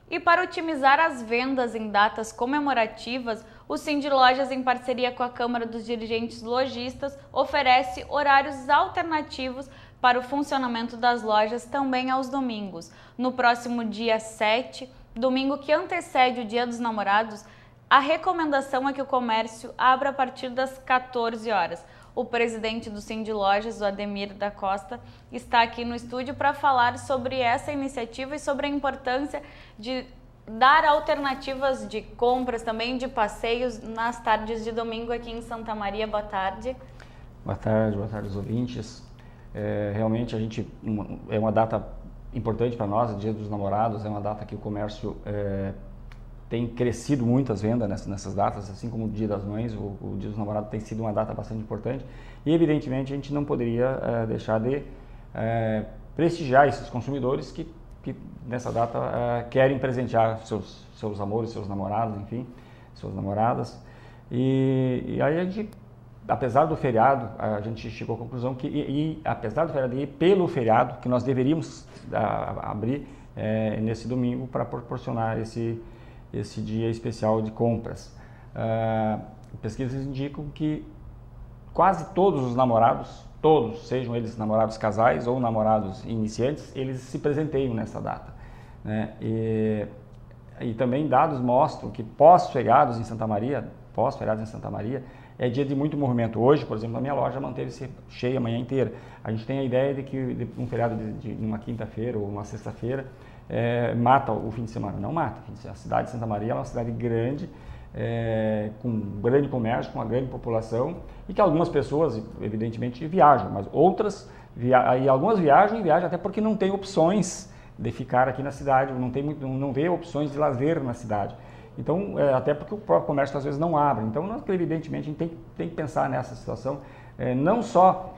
E para otimizar as vendas em datas comemorativas, o Cindy Lojas, em parceria com a Câmara dos Dirigentes Lojistas, oferece horários alternativos para o funcionamento das lojas também aos domingos. No próximo dia 7, domingo que antecede o Dia dos Namorados, a recomendação é que o comércio abra a partir das 14 horas. O presidente do Cindy Lojas, o Ademir da Costa, está aqui no estúdio para falar sobre essa iniciativa e sobre a importância de dar alternativas de compras, também de passeios nas tardes de domingo aqui em Santa Maria. Boa tarde. Boa tarde aos ouvintes. Realmente é uma data importante para nós, o Dia dos Namorados, é uma data que o comércio tem crescido muito as vendas nessas datas, assim como o Dia das Mães, o Dia dos Namorados tem sido uma data bastante importante e, evidentemente, a gente não poderia deixar de prestigiar esses consumidores que nessa data querem presentear seus amores, seus namorados, enfim, suas namoradas. E aí a gente, apesar do feriado, a gente chegou à conclusão que, apesar do feriado e pelo feriado, que nós deveríamos abrir nesse domingo para proporcionar esse dia especial de compras. Pesquisas indicam que quase todos os namorados, sejam eles namorados casais ou namorados iniciantes, eles se presenteiam nessa data, né? E também dados mostram que pós-feriados em Santa Maria, é dia de muito movimento. Hoje, por exemplo, a minha loja manteve-se cheia a manhã inteira. A gente tem a ideia de que um feriado de uma quinta-feira ou uma sexta-feira mata o fim de semana. Não mata. A cidade de Santa Maria é uma cidade grande, com um grande comércio, com uma grande população e que algumas pessoas, evidentemente, viajam, mas outras, algumas viajam até porque não tem opções de ficar aqui na cidade, não vê opções de lazer na cidade. Então, até porque o próprio comércio às vezes não abre. Então, nós, evidentemente, a gente tem que pensar nessa situação, não só...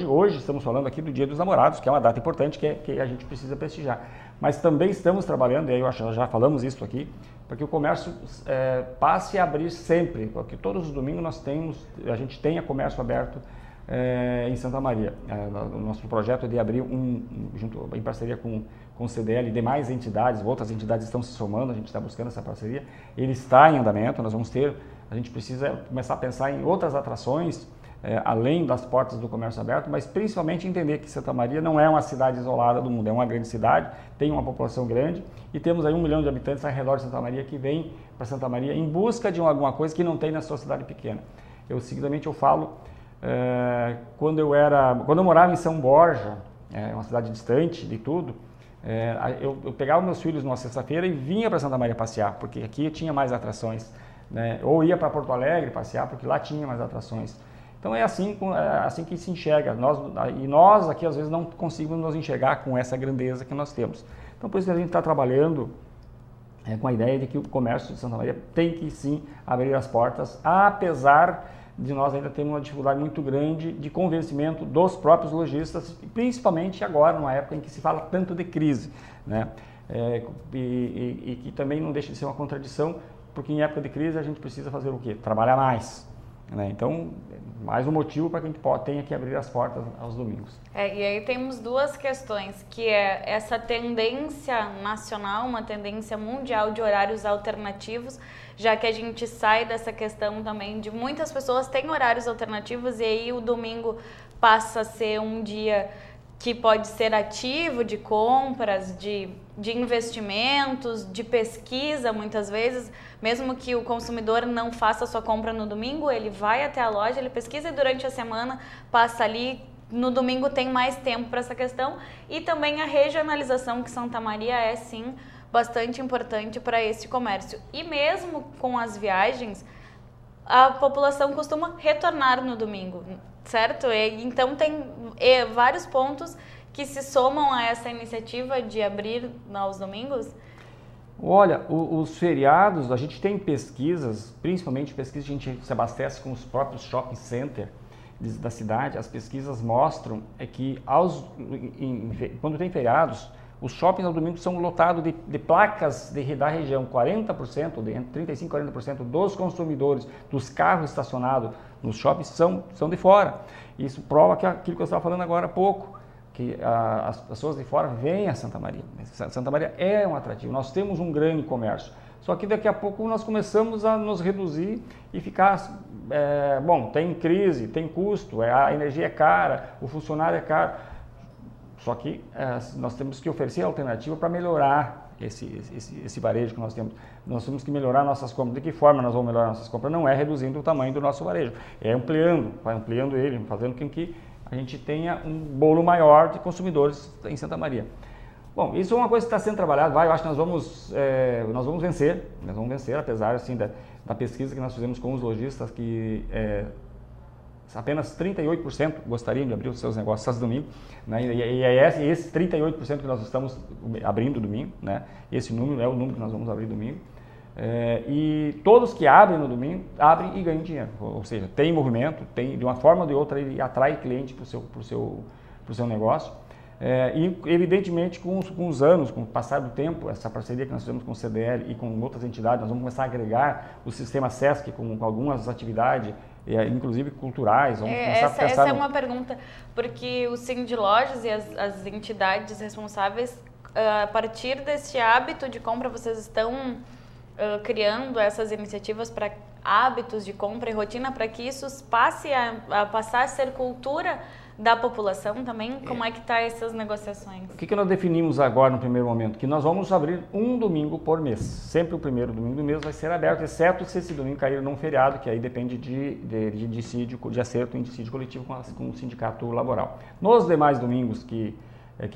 Hoje estamos falando aqui do Dia dos Namorados, que é uma data importante que a gente precisa prestigiar. Mas também estamos trabalhando, e aí eu acho que já falamos isso aqui, para que o comércio passe a abrir sempre, porque todos os domingos a gente tenha comércio aberto em Santa Maria. O nosso projeto é de abrir junto em parceria com o CDL e demais entidades, outras entidades estão se somando, a gente está buscando essa parceria, ele está em andamento, a gente precisa começar a pensar em outras atrações, além das portas do comércio aberto, mas principalmente entender que Santa Maria não é uma cidade isolada do mundo, é uma grande cidade, tem uma população grande e temos aí 1 milhão de habitantes ao redor de Santa Maria que vem para Santa Maria em busca de alguma coisa que não tem na sua cidade pequena. Seguidamente eu falo, quando eu morava em São Borja, uma cidade distante de tudo, eu pegava meus filhos numa sexta-feira e vinha para Santa Maria passear, porque aqui tinha mais atrações, né? Ou ia para Porto Alegre passear, porque lá tinha mais atrações. Então é assim que se enxerga, nós aqui às vezes não conseguimos nos enxergar com essa grandeza que nós temos. Então por isso que a gente está trabalhando com a ideia de que o comércio de Santa Maria tem que sim abrir as portas, apesar de nós ainda termos uma dificuldade muito grande de convencimento dos próprios lojistas, principalmente agora, numa época em que se fala tanto de crise, né? E que também não deixa de ser uma contradição, porque em época de crise a gente precisa fazer o quê? Trabalhar mais. Então, mais um motivo para que a gente tenha que abrir as portas aos domingos. E aí temos duas questões, que é essa tendência nacional, uma tendência mundial de horários alternativos, já que a gente sai dessa questão também de muitas pessoas têm horários alternativos e aí o domingo passa a ser um dia que pode ser ativo de compras, de investimentos, de pesquisa muitas vezes, mesmo que o consumidor não faça a sua compra no domingo, ele vai até a loja, ele pesquisa e durante a semana passa ali, no domingo tem mais tempo para essa questão e também a regionalização que Santa Maria é sim bastante importante para esse comércio. E mesmo com as viagens, a população costuma retornar no domingo, certo? Então tem vários pontos que se somam a essa iniciativa de abrir aos domingos? Olha, os feriados, a gente tem pesquisas, principalmente pesquisas que a gente se abastece com os próprios shopping center da cidade, as pesquisas mostram que quando tem feriados, os shoppings ao domingo são lotados de placas da região, 40%, entre 35% e 40% dos consumidores, dos carros estacionados nos shoppings são de fora. Isso prova que aquilo que eu estava falando agora há pouco, que as pessoas de fora vêm a Santa Maria. Santa Maria é um atrativo, nós temos um grande comércio. Só que daqui a pouco nós começamos a nos reduzir e ficar, tem crise, tem custo, a energia é cara, o funcionário é caro. Só que nós temos que oferecer alternativa para melhorar esse varejo que nós temos. Nós temos que melhorar nossas compras. De que forma nós vamos melhorar nossas compras? Não é reduzindo o tamanho do nosso varejo, é ampliando ele, fazendo com que a gente tenha um bolo maior de consumidores em Santa Maria. Bom, isso é uma coisa que está sendo trabalhada, eu acho que nós vamos vencer, apesar assim, da pesquisa que nós fizemos com os lojistas, que apenas 38% gostariam de abrir os seus negócios domingo, né? E é esse 38% que nós estamos abrindo domingo, né? Esse número é o número que nós vamos abrir domingo. E todos que abrem no domingo, abrem e ganham dinheiro, ou seja, tem movimento, de uma forma ou de outra ele atrai cliente para o seu negócio. E evidentemente com os anos, com o passar do tempo, essa parceria que nós fizemos com o CDL e com outras entidades, nós vamos começar a agregar o sistema SESC com algumas atividades, inclusive culturais. Vamos começar a pensar essa é uma pergunta, porque o Sim de Lojas e as entidades responsáveis, a partir desse hábito de compra, vocês estão criando essas iniciativas para hábitos de compra e rotina, para que isso passe a passar a ser cultura da população também? Como é que está essas negociações? O que nós definimos agora no primeiro momento? Que nós vamos abrir um domingo por mês. Sempre o primeiro domingo do mês vai ser aberto, exceto se esse domingo cair num feriado, que aí depende de acerto em dissídio coletivo com o sindicato laboral. Nos demais domingos que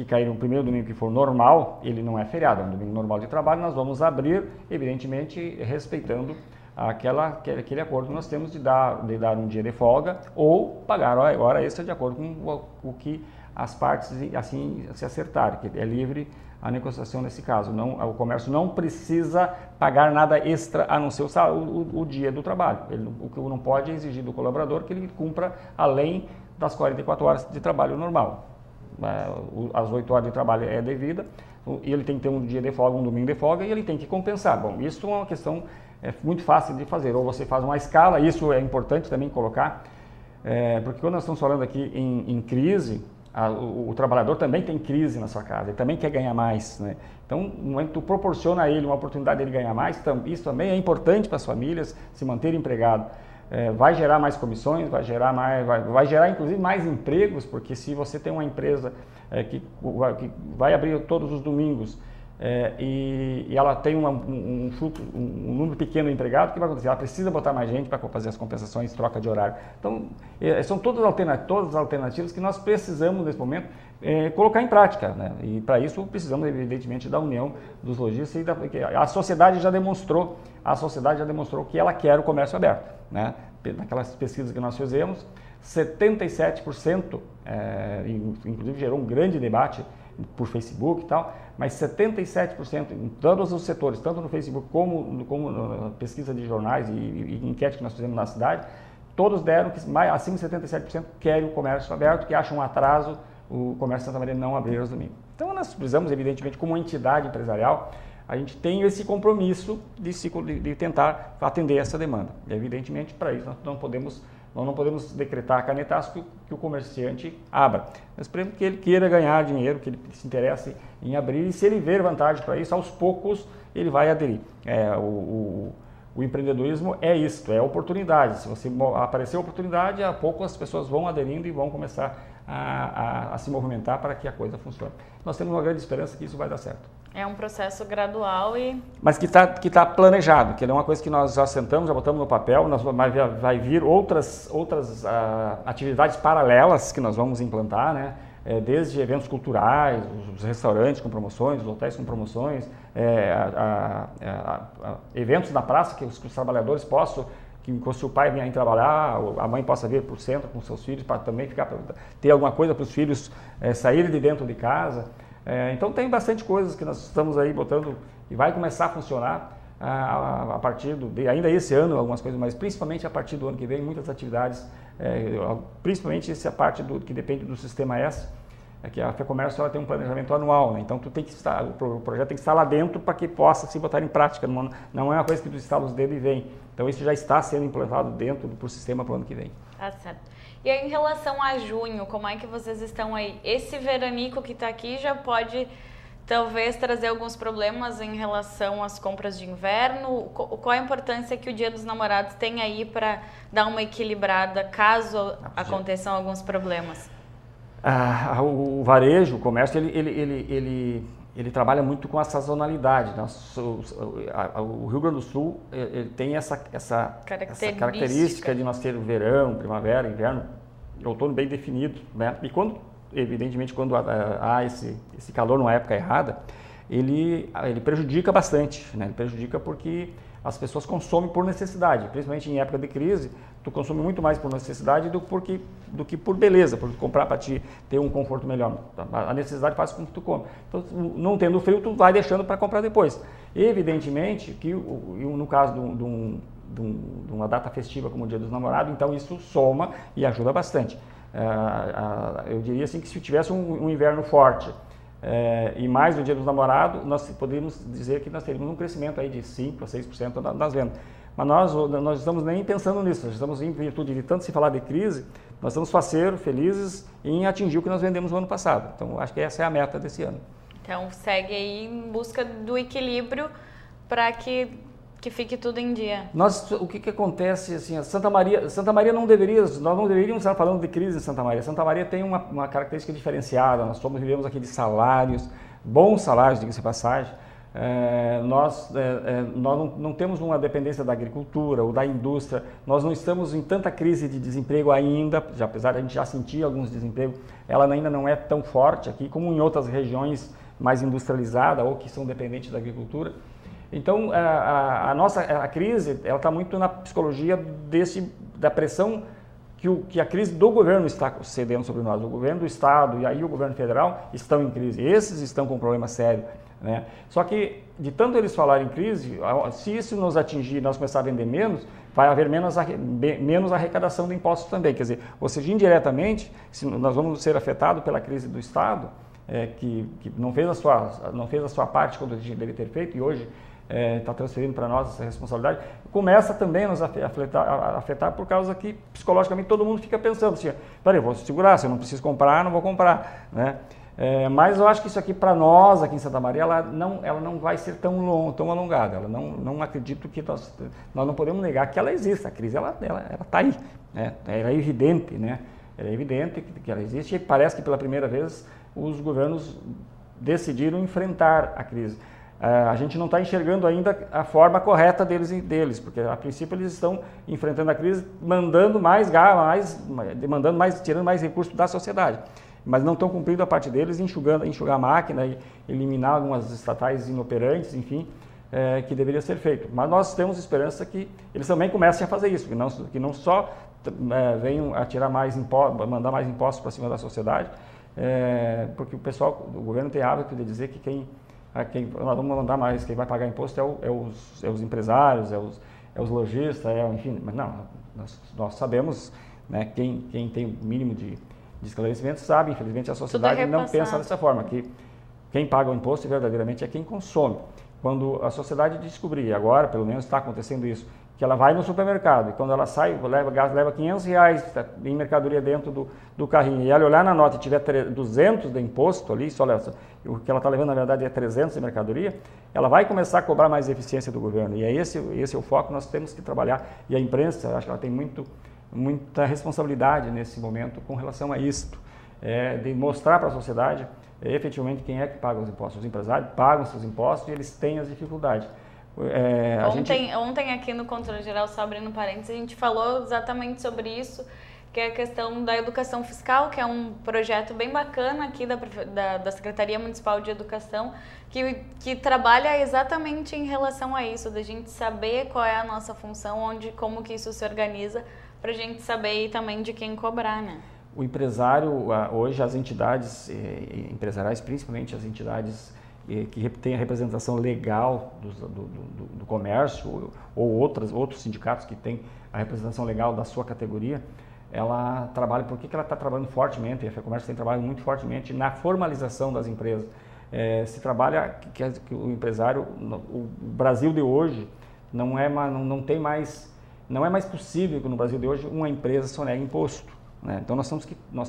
caíram, o primeiro domingo que for normal, ele não é feriado, é um domingo normal de trabalho, nós vamos abrir, evidentemente, respeitando aquele acordo que nós temos de dar um dia de folga ou pagar hora extra de acordo com o que as partes assim se acertarem, que é livre a negociação nesse caso. O comércio não precisa pagar nada extra a não ser o dia do trabalho. O que não pode é exigir do colaborador que ele cumpra além das 44 horas de trabalho normal. As 8 horas de trabalho é devida, e ele tem que ter um dia de folga, um domingo de folga, e ele tem que compensar. Bom, isso é uma questão muito fácil de fazer, ou você faz uma escala, isso é importante também colocar, porque quando nós estamos falando aqui em crise, o trabalhador também tem crise na sua casa, ele também quer ganhar mais, né? Então, no momento que tu proporciona a ele uma oportunidade de ele ganhar mais, isso também é importante para as famílias se manter empregado. Vai gerar mais comissões, vai gerar inclusive mais empregos, porque se você tem uma empresa que vai abrir todos os domingos e ela tem um número pequeno de empregados, o que vai acontecer? Ela precisa botar mais gente para fazer as compensações, troca de horário. Então, são todas as alternativas que nós precisamos, nesse momento, colocar em prática, né? E para isso precisamos, evidentemente, da união dos lojistas a sociedade já demonstrou que ela quer o comércio aberto, né? Naquelas pesquisas que nós fizemos, 77%, inclusive gerou um grande debate por Facebook e tal, mas 77% em todos os setores, tanto no Facebook como na pesquisa de jornais e enquete que nós fizemos na cidade, todos deram que acima de 77% querem o comércio aberto, que acham um atraso o comércio de Santa Maria não abrir aos domingos. Então nós precisamos, evidentemente, como entidade empresarial, a gente tem esse compromisso de tentar atender essa demanda. E, evidentemente, para isso nós não podemos decretar canetaço que o comerciante abra. Nós esperamos que ele queira ganhar dinheiro, que ele se interesse em abrir, e se ele ver vantagem para isso, aos poucos ele vai aderir. O empreendedorismo é isto, é oportunidade. Se você aparecer oportunidade, a pouco as pessoas vão aderindo e vão começar a se movimentar para que a coisa funcione. Nós temos uma grande esperança que isso vai dar certo. É um processo gradual mas que tá planejado, que é uma coisa que nós já sentamos, já botamos no papel, vai vir outras atividades paralelas que nós vamos implantar, né? Desde eventos culturais, os restaurantes com promoções, os hotéis com promoções, eventos na praça que os trabalhadores possam, se o pai vier trabalhar, a mãe possa vir para o centro com seus filhos, para também ter alguma coisa para os filhos saírem de dentro de casa. Então tem bastante coisas que nós estamos aí botando e vai começar a funcionar a partir ainda esse ano, algumas coisas, mas principalmente a partir do ano que vem, muitas atividades, principalmente essa parte que depende do Sistema S, que a FEComércio ela tem um planejamento anual, né? Então o projeto tem que estar lá dentro para que possa se botar em prática, não é uma coisa que tu instala os dedos e vem. Então isso já está sendo implantado dentro do sistema para o ano que vem. Tá certo. E aí, em relação a junho, como é que vocês estão aí? Esse veranico que está aqui já pode talvez trazer alguns problemas em relação às compras de inverno? Qual a importância que o Dia dos Namorados tem aí para dar uma equilibrada caso aconteçam alguns problemas? O varejo, o comércio, ele trabalha muito com a sazonalidade. O Rio Grande do Sul ele tem essa característica de nós ter verão, primavera, inverno, outono bem definido, né? E evidentemente, quando há esse calor numa época errada, ele prejudica bastante, né? Ele prejudica porque as pessoas consomem por necessidade, principalmente em época de crise, tu consome muito mais por necessidade do que por beleza, por comprar para te ter um conforto melhor. A necessidade faz com que tu come. Então, não tendo frio, tu vai deixando para comprar depois. Evidentemente que no caso de uma data festiva como o Dia dos Namorados, então isso soma e ajuda bastante. Eu diria assim que se tivesse um inverno forte e mais no Dia dos Namorados, nós poderíamos dizer que nós teríamos um crescimento aí de 5% a 6% das vendas. Mas nós não estamos nem pensando nisso, nós estamos em virtude de tanto se falar de crise, nós estamos faceiros, felizes em atingir o que nós vendemos no ano passado. Então, acho que essa é a meta desse ano. Então, segue aí em busca do equilíbrio para que fique tudo em dia. O que acontece, assim, Santa Maria nós não deveríamos estar falando de crise em Santa Maria. Santa Maria tem uma característica diferenciada, nós vivemos aqui de salários, bons salários, diga-se de passagem. Nós não temos uma dependência da agricultura ou da indústria, nós não estamos em tanta crise de desemprego ainda, apesar de a gente já sentir alguns desempregos, ela ainda não é tão forte aqui como em outras regiões mais industrializadas ou que são dependentes da agricultura. Então, a crise está muito na psicologia da pressão que a crise do governo está cedendo sobre nós. O governo do Estado e aí o governo federal estão em crise. Esses estão com um problema sério, né? Só que, de tanto eles falarem em crise, se isso nos atingir e nós começar a vender menos, vai haver menos arrecadação de impostos também. Quer dizer, ou seja, indiretamente, se nós vamos ser afetados pela crise do Estado, que não fez a sua parte quando deveria ter feito e hoje está transferindo para nós essa responsabilidade, começa também a nos afetar por causa que psicologicamente todo mundo fica pensando assim, peraí, eu vou segurar, se eu não preciso comprar, não vou comprar, né? Mas eu acho que isso aqui para nós aqui em Santa Maria, ela não vai ser tão alongada, não acredito que nós não podemos negar que ela existe, a crise ela está aí, né? Ela é evidente, né? Ela é evidente que ela existe e parece que pela primeira vez os governos decidiram enfrentar a crise. A gente não está enxergando ainda a forma correta deles, porque a princípio eles estão enfrentando a crise, mandando demandando mais, tirando mais recursos da sociedade, mas não estão cumprindo a parte deles, enxugar a máquina e eliminar algumas estatais inoperantes, enfim, que deveria ser feito. Mas nós temos esperança que eles também comecem a fazer isso, que não só venham a tirar mandar mais impostos para cima da sociedade, porque o governo tem hábito de dizer que quem nós vamos mandar mais, quem vai pagar imposto é os empresários, é os lojistas, enfim, mas não, nós sabemos, né, quem tem o mínimo de esclarecimento sabe, infelizmente a sociedade não pensa dessa forma, que quem paga o imposto verdadeiramente é quem consome. Quando a sociedade descobrir, agora pelo menos está acontecendo isso, que ela vai no supermercado e quando ela sai, leva R$500 em mercadoria dentro do carrinho e ela olhar na nota e tiver 200 de imposto ali, só o que ela está levando na verdade é 300 de mercadoria, ela vai começar a cobrar mais eficiência do governo e esse é o foco que nós temos que trabalhar e a imprensa, acho que ela tem muita responsabilidade nesse momento com relação a isto, de mostrar para a sociedade efetivamente quem é que paga os impostos. Os empresários pagam seus impostos e eles têm as dificuldades. Ontem aqui no Controle Geral, só abrindo parênteses, a gente falou exatamente sobre isso, que é a questão da educação fiscal, que é um projeto bem bacana aqui da Secretaria Municipal de Educação, que trabalha exatamente em relação a isso, da gente saber qual é a nossa função, como que isso se organiza, para a gente saber também de quem cobrar, né? O empresário, hoje as entidades empresariais, principalmente as entidades que tem a representação legal do comércio ou outros sindicatos que têm a representação legal da sua categoria, ela trabalha, por que ela está trabalhando fortemente, a FEComércio tem trabalhado muito fortemente na formalização das empresas. Se trabalha que o empresário, o Brasil de hoje, não é mais possível que no Brasil de hoje uma empresa sonegue imposto. né? Então nós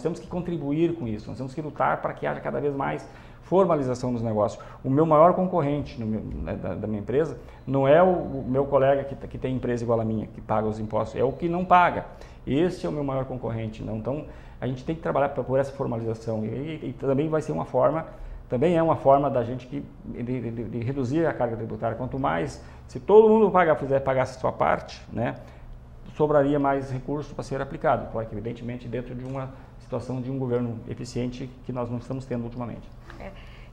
temos que contribuir com isso, nós temos que lutar para que haja cada vez mais formalização dos negócios. O meu maior concorrente da minha empresa não é o meu colega que tem empresa igual a minha, que paga os impostos, é o que não paga. Esse é o meu maior concorrente. Não? Então, a gente tem que trabalhar por essa formalização e também vai ser uma forma, também é uma forma da gente de reduzir a carga tributária. Quanto mais, se todo mundo pagasse a sua parte, né, sobraria mais recurso para ser aplicado. Claro que, evidentemente, dentro de uma situação de um governo eficiente que nós não estamos tendo ultimamente.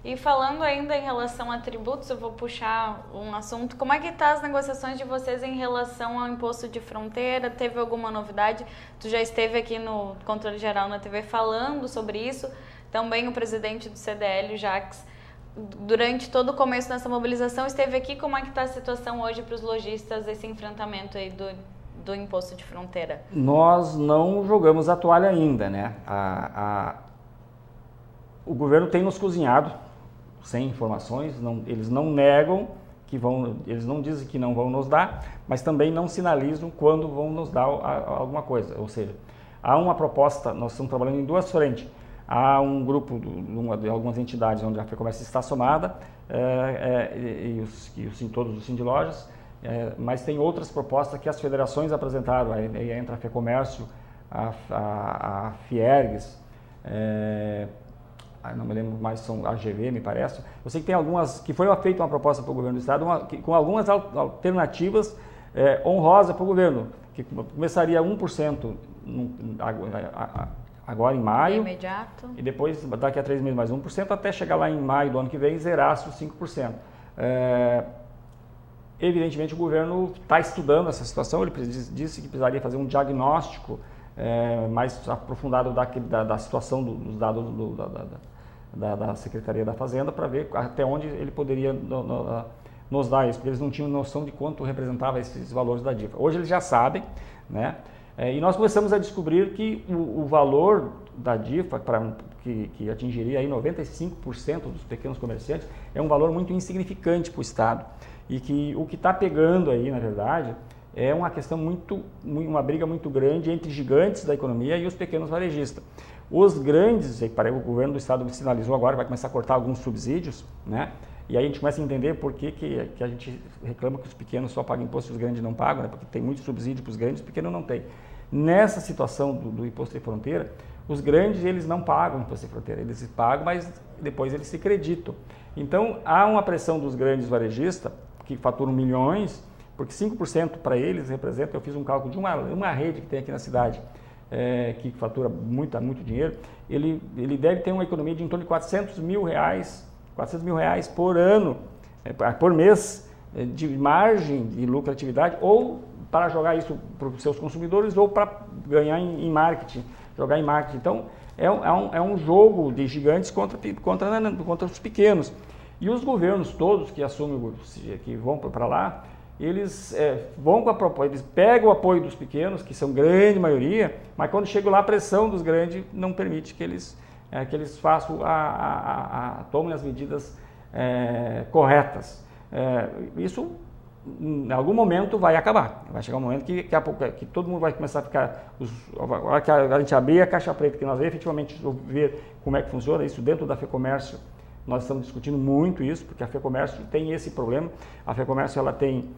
E falando ainda em relação a tributos, eu vou puxar um assunto. Como é que tá as negociações de vocês em relação ao imposto de fronteira? Teve alguma novidade? Tu já esteve aqui no Controle Geral na TV falando sobre isso. Também o presidente do CDL, o Jacques, durante todo o começo dessa mobilização, esteve aqui. Como é que está a situação hoje para os lojistas, esse enfrentamento aí do imposto de fronteira? Nós não jogamos a toalha ainda, né? O governo tem nos cozinhado sem informações, eles não negam que vão, eles não dizem que não vão nos dar, mas também não sinalizam quando vão nos dar alguma coisa. Ou seja, há uma proposta, nós estamos trabalhando em duas frentes. Há um grupo de algumas entidades onde a FEComércio está somada, todos os Sindilojas, mas tem outras propostas que as federações apresentaram, aí entra a FEComércio, a Fiergues, não me lembro mais, são a AGV, me parece. Eu sei que tem algumas, que foi feita uma proposta para o governo do estado, com algumas alternativas honrosas para o governo, que começaria 1% agora em maio, imediato, e depois daqui a 3 meses mais 1%, até chegar lá em maio do ano que vem, zerasse os 5%. Evidentemente o governo está estudando essa situação, ele disse que precisaria fazer um diagnóstico mais aprofundado da situação dos dados da Secretaria da Fazenda para ver até onde ele poderia nos dar isso, porque eles não tinham noção de quanto representava esses valores da DIFA. Hoje eles já sabem, né? E nós começamos a descobrir que o valor da DIFA, que atingiria aí 95% dos pequenos comerciantes, é um valor muito insignificante para o Estado. E que o que está pegando aí, na verdade, é uma questão uma briga muito grande entre gigantes da economia e os pequenos varejistas. Os grandes, o governo do estado sinalizou agora, vai começar a cortar alguns subsídios, né? E aí a gente começa a entender por que a gente reclama que os pequenos só pagam imposto e os grandes não pagam, né? Porque tem muito subsídio para os grandes, os pequenos não tem. Nessa situação do imposto de fronteira, os grandes eles não pagam imposto de fronteira, eles pagam, mas depois eles se creditam. Então há uma pressão dos grandes varejistas, que faturam milhões, porque 5% para eles representa, eu fiz um cálculo de uma rede que tem aqui na cidade, que fatura muito dinheiro, ele deve ter uma economia de em torno de 400 mil reais por ano, por mês, de margem de lucratividade, ou para jogar isso para os seus consumidores, ou para ganhar em marketing, jogar em marketing. Então, é um jogo de gigantes contra os pequenos. E os governos todos que assumem, que vão para lá, eles vão com a proposta, eles pegam o apoio dos pequenos, que são grande maioria, mas quando chega lá a pressão dos grandes não permite que eles façam tomem as medidas corretas. Isso em algum momento vai acabar. Vai chegar um momento que todo mundo vai começar a ficar, a gente abrir a caixa preta, que nós efetivamente ver como é que funciona isso dentro da FEComércio. Nós estamos discutindo muito isso, porque a FEComércio tem esse problema. A FEComércio ela tem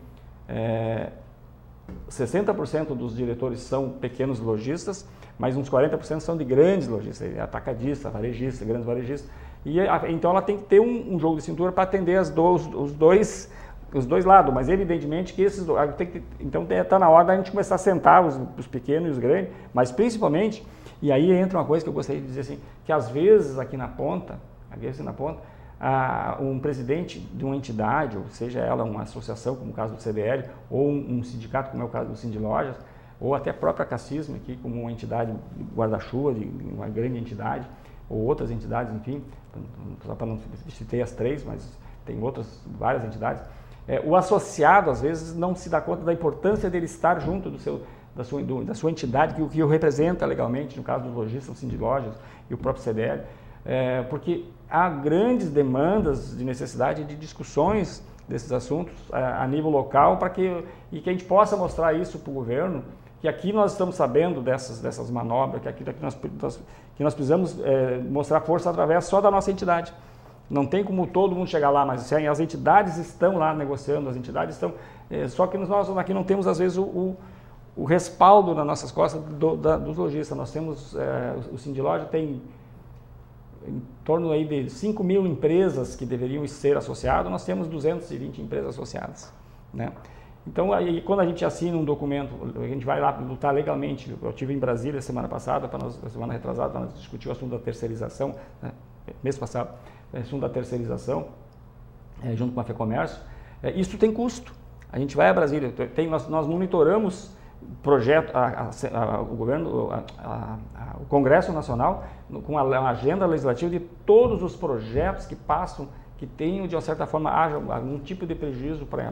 60% dos diretores são pequenos lojistas, mas uns 40% são de grandes lojistas, atacadistas, varejistas, grandes varejistas. Então ela tem que ter um jogo de cintura para atender os dois lados, mas evidentemente que então está na hora da gente começar a sentar os pequenos e os grandes, mas principalmente, e aí entra uma coisa que eu gostaria de dizer assim, que às vezes aqui na ponta, um presidente de uma entidade, ou seja ela uma associação, como o caso do CDL, ou um sindicato, como é o caso do Sindilojas, ou até a própria Cassismo, aqui como uma entidade guarda-chuva, de uma grande entidade, ou outras entidades, enfim, só para não citar as três, mas tem várias entidades. O associado, às vezes, não se dá conta da importância dele estar junto da sua entidade, que o representa legalmente, no caso dos lojistas, o Sindilojas e o próprio CDL, porque há grandes demandas de necessidade de discussões desses assuntos a nível local, e que a gente possa mostrar isso para o governo, que aqui nós estamos sabendo dessas manobras, que nós precisamos mostrar força através só da nossa entidade. Não tem como todo mundo chegar lá, mas as entidades estão lá negociando, as entidades estão... só que nós aqui não temos, às vezes, o respaldo nas nossas costas dos lojistas. Nós temos... o Sindiloja tem em torno aí de 5 mil empresas que deveriam ser associadas, nós temos 220 empresas associadas, né? Então, aí, quando a gente assina um documento, a gente vai lá lutar legalmente. Eu estive em Brasília semana passada, semana retrasada, para nós discutir o assunto da terceirização, né? Mês passado, o assunto da terceirização, junto com a FEComércio. Isso tem custo. A gente vai a Brasília, nós monitoramos o projeto, o governo, o Congresso Nacional, com a agenda legislativa de todos os projetos que passam, que tenham, de uma certa forma, haja algum tipo de prejuízo para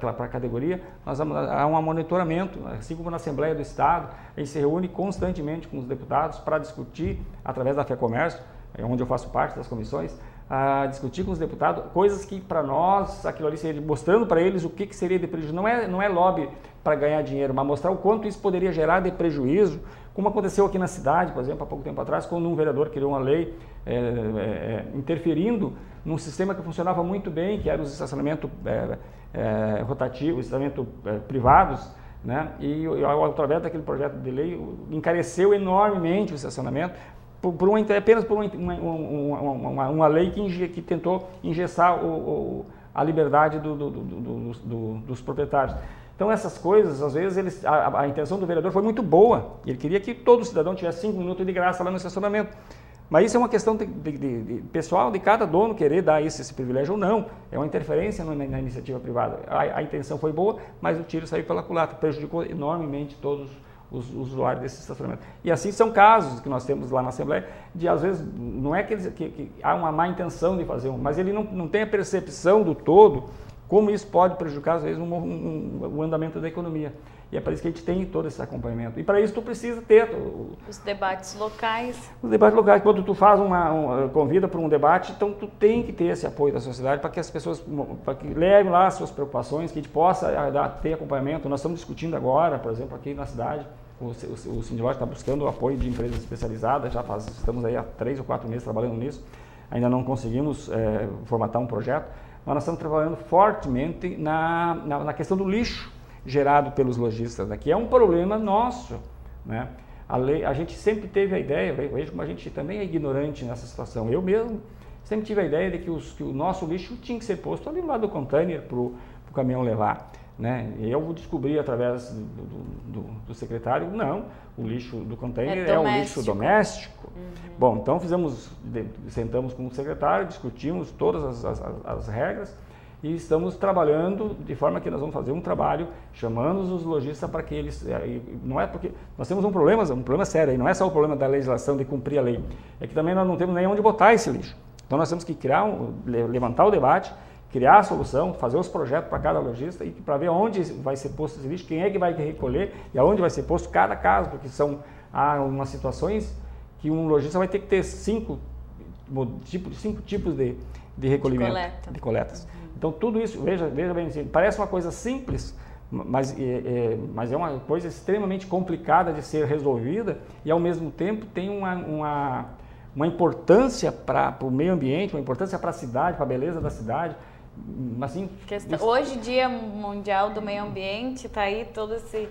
a categoria. Há um monitoramento, assim como na Assembleia do Estado, a gente se reúne constantemente com os deputados para discutir, através da FEComércio, onde eu faço parte das comissões, a discutir com os deputados coisas que para nós, aquilo ali seria mostrando para eles o que seria de prejuízo. Não é lobby para ganhar dinheiro, mas mostrar o quanto isso poderia gerar de prejuízo, como aconteceu aqui na cidade, por exemplo, há pouco tempo atrás, quando um vereador criou uma lei interferindo num sistema que funcionava muito bem, que era os estacionamentos rotativos, estacionamentos privados, né? E através daquele projeto de lei encareceu enormemente o estacionamento, apenas por uma lei que tentou engessar a liberdade dos proprietários. Então, essas coisas, às vezes, a intenção do vereador foi muito boa. Ele queria que todo cidadão tivesse 5 minutos de graça lá no estacionamento. Mas isso é uma questão pessoal de cada dono querer dar esse privilégio ou não. É uma interferência na iniciativa privada. A intenção foi boa, mas o tiro saiu pela culatra, prejudicou enormemente todos os usuários desse estacionamento. E assim são casos que nós temos lá na Assembleia, de às vezes, não é que há uma má intenção de fazer mas ele não tem a percepção do todo, como isso pode prejudicar, às vezes, o andamento da economia. E é para isso que a gente tem todo esse acompanhamento. E para isso tu precisa ter... os debates locais. Os debates locais. Quando tu faz convida para um debate, então tu tem que ter esse apoio da sociedade para que as pessoas levem lá as suas preocupações, que a gente possa ter acompanhamento. Nós estamos discutindo agora, por exemplo, aqui na cidade, o Sindiloja está buscando o apoio de empresas especializadas, estamos aí há 3 ou 4 meses trabalhando nisso, ainda não conseguimos formatar um projeto, mas nós estamos trabalhando fortemente na questão do lixo gerado pelos lojistas, né, que é um problema nosso, né? A gente sempre teve a ideia, veja como a gente também é ignorante nessa situação, eu mesmo sempre tive a ideia de que o nosso lixo tinha que ser posto ali do lado do container para o caminhão levar, né? E eu descobri através do secretário, não, o lixo do container é o lixo doméstico. Uhum. Bom, então sentamos com o secretário, discutimos todas as regras e estamos trabalhando de forma que nós vamos fazer um trabalho chamando os lojistas para que eles... Não é porque... Nós temos um problema sério, e não é só o problema da legislação de cumprir a lei, é que também nós não temos nem onde botar esse lixo. Então nós temos que levantar o debate, criar a solução, fazer os projetos para cada lojista e para ver onde vai ser posto esse lixo, quem é que vai recolher e aonde vai ser posto cada caso, porque há umas situações que um lojista vai ter que ter 5 tipos de recolhimento, de coletas. Uhum. Então tudo isso, veja bem, parece uma coisa simples, mas é uma coisa extremamente complicada de ser resolvida e ao mesmo tempo tem uma importância para o meio ambiente, uma importância para a cidade, para a beleza da cidade. Assim, hoje, Dia Mundial do Meio Ambiente, está aí todo esse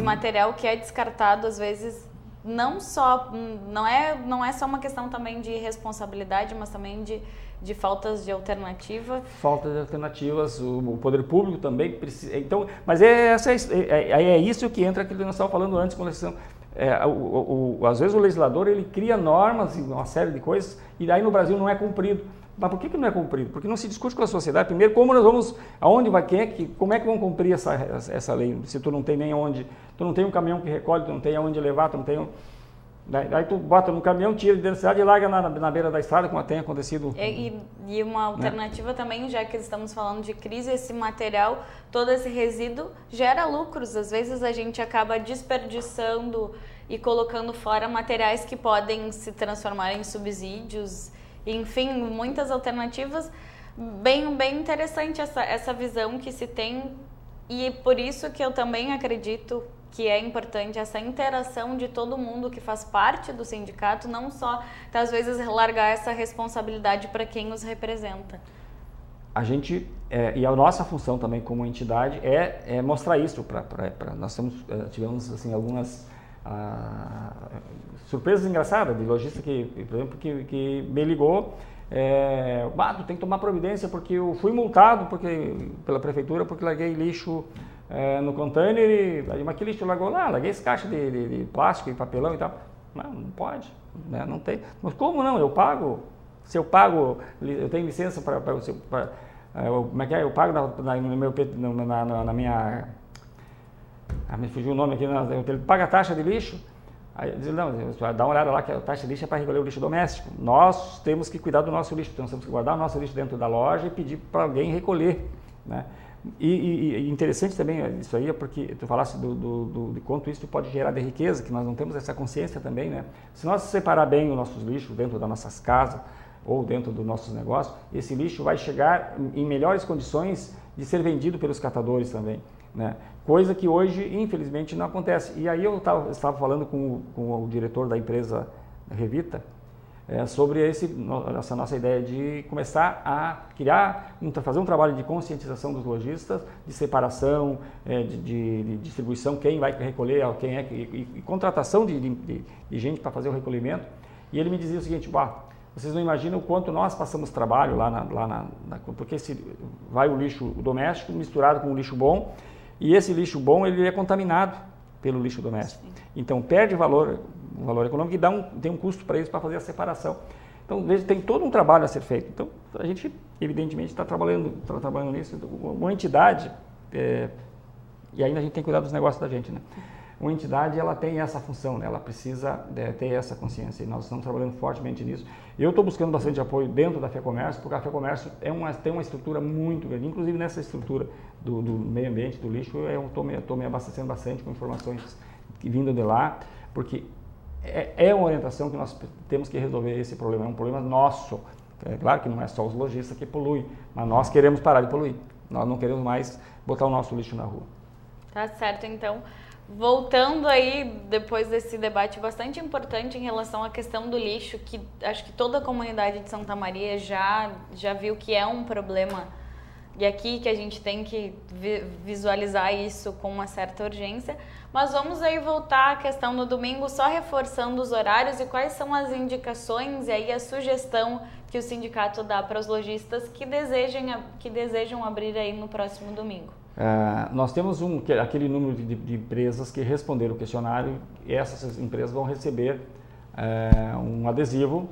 material que é descartado, às vezes, não é só uma questão também de responsabilidade, mas também de faltas de alternativa. Falta de alternativas, o poder público também precisa. Então, mas é isso que entra aquilo que nós estávamos falando antes com a legislação. Às vezes o legislador ele cria normas e uma série de coisas e daí no Brasil não é cumprido. Mas por que não é cumprido? Porque não se discute com a sociedade. Primeiro, como nós vamos, aonde vai, como é que vão cumprir essa lei? Se tu não tem nem onde, tu não tem um caminhão que recolhe, tu não tem aonde levar, tu não tem... Daí tu bota no caminhão, tira de cidade e larga na beira da estrada, como tem acontecido. E uma alternativa também, já que estamos falando de crise, esse material, todo esse resíduo gera lucros. Às vezes a gente acaba desperdiçando e colocando fora materiais que podem se transformar em subsídios. Enfim, muitas alternativas. Bem interessante essa visão que se tem e por isso que eu também acredito que é importante essa interação de todo mundo que faz parte do sindicato, não só, às vezes, largar essa responsabilidade para quem os representa. A gente, e a nossa função também como entidade é mostrar isso. Nós tivemos assim, algumas surpresas engraçadas de lojista que, por exemplo, que me ligou, tu tem que tomar providência porque eu fui multado pela prefeitura porque larguei lixo no container, mas que lixo tu largou lá? Larguei esse caixa de plástico e papelão e tal. Não pode, né? Não tem. Mas como não? Eu pago. Se eu pago, eu tenho licença para como é que é? Eu pago na minha... me fugiu o nome aqui. Ele paga a taxa de lixo. Aí eu disse, não, dá uma olhada lá que a taxa de lixo é para recolher o lixo doméstico. Nós temos que cuidar do nosso lixo, então nós temos que guardar o nosso lixo dentro da loja e pedir para alguém recolher, né? E interessante também isso aí, porque tu falasse de quanto isso pode gerar de riqueza, que nós não temos essa consciência também, né? Se nós separar bem os nossos lixos dentro das nossas casas ou dentro dos nossos negócios, esse lixo vai chegar em melhores condições de ser vendido pelos catadores também, né? Coisa que hoje, infelizmente, não acontece. E aí eu estava falando com o diretor da empresa Revita, sobre essa nossa ideia de começar a fazer um trabalho de conscientização dos lojistas, de separação, de distribuição, quem vai recolher, quem e contratação de gente para fazer o recolhimento. E ele me dizia o seguinte, vocês não imaginam o quanto nós passamos trabalho porque vai o lixo doméstico misturado com o lixo bom, e esse lixo bom ele é contaminado pelo lixo doméstico. Sim. Então perde valor econômico e tem um custo para eles para fazer a separação. Então tem todo um trabalho a ser feito. Então a gente evidentemente está trabalhando nisso. Uma entidade, e ainda a gente tem que cuidar dos negócios da gente, né? Uma entidade ela tem essa função, né? Ela precisa ter essa consciência e nós estamos trabalhando fortemente nisso. Eu estou buscando bastante apoio dentro da FEComércio, porque a FEComércio tem uma estrutura muito grande, inclusive nessa estrutura do meio ambiente, do lixo, eu estou me abastecendo bastante com informações vindo de lá, porque é uma orientação que nós temos que resolver esse problema, é um problema nosso. É claro que não é só os lojistas que poluem, mas nós queremos parar de poluir, nós não queremos mais botar o nosso lixo na rua. Tá certo, então. Voltando aí, depois desse debate bastante importante em relação à questão do lixo, que acho que toda a comunidade de Santa Maria já viu que é um problema, e aqui que a gente tem que visualizar isso com uma certa urgência. Mas vamos aí voltar à questão do domingo, só reforçando os horários e quais são as indicações e aí a sugestão que o sindicato dá para os lojistas que desejam abrir aí no próximo domingo. Nós temos aquele número de empresas que responderam o questionário e essas empresas vão receber um adesivo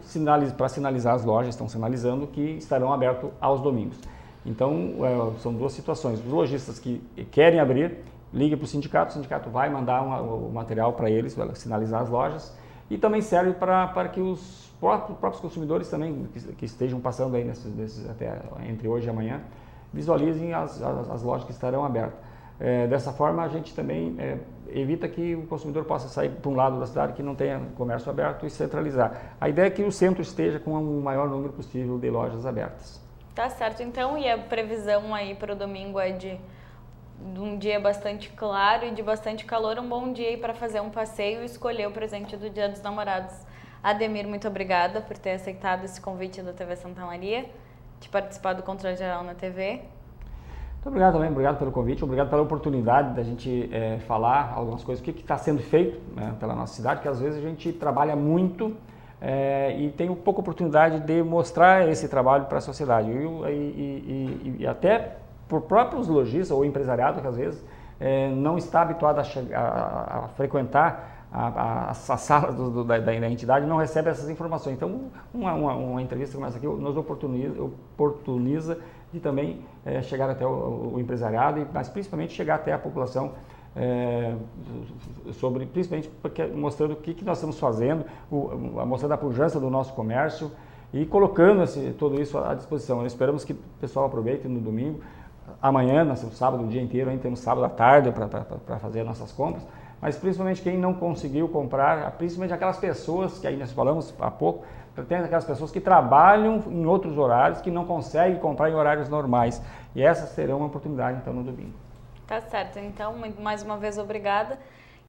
para sinalizar as lojas, estão sinalizando que estarão abertos aos domingos. Então, são duas situações. Os lojistas que querem abrir, liguem para o sindicato vai mandar o material para eles, vai sinalizar as lojas e também serve para que os próprios consumidores também que estejam passando aí até entre hoje e amanhã, visualizem as lojas que estarão abertas. Dessa forma, a gente também evita que o consumidor possa sair para um lado da cidade que não tenha comércio aberto e centralizar. A ideia é que o centro esteja com o maior número possível de lojas abertas. Tá certo, então, e a previsão aí para o domingo é de um dia bastante claro e de bastante calor, um bom dia aí para fazer um passeio e escolher o presente do Dia dos Namorados. Ademir, muito obrigada por ter aceitado esse convite da TV Santa Maria, de participar do Controle Geral na TV. Muito obrigado também, obrigado pelo convite, obrigado pela oportunidade da gente falar algumas coisas, o que está sendo feito, né, pela nossa cidade, que às vezes a gente trabalha muito e tem pouca oportunidade de mostrar esse trabalho para a sociedade. E até por próprios lojistas ou empresariado, que às vezes não está habituado a frequentar a sala da entidade, não recebe essas informações. Então, uma entrevista como essa aqui nos oportuniza de também chegar até o empresariado, mas principalmente chegar até a população, principalmente mostrando o que nós estamos fazendo, mostrando a pujança do nosso comércio e colocando tudo isso à disposição. Nós esperamos que o pessoal aproveite no domingo. Amanhã, nós temos sábado o dia inteiro, ainda temos sábado à tarde para fazer as nossas compras, mas principalmente quem não conseguiu comprar, principalmente aquelas pessoas que aí nós falamos há pouco, tem aquelas pessoas que trabalham em outros horários, que não conseguem comprar em horários normais, e essas terão uma oportunidade então no domingo. Tá certo, então mais uma vez obrigada.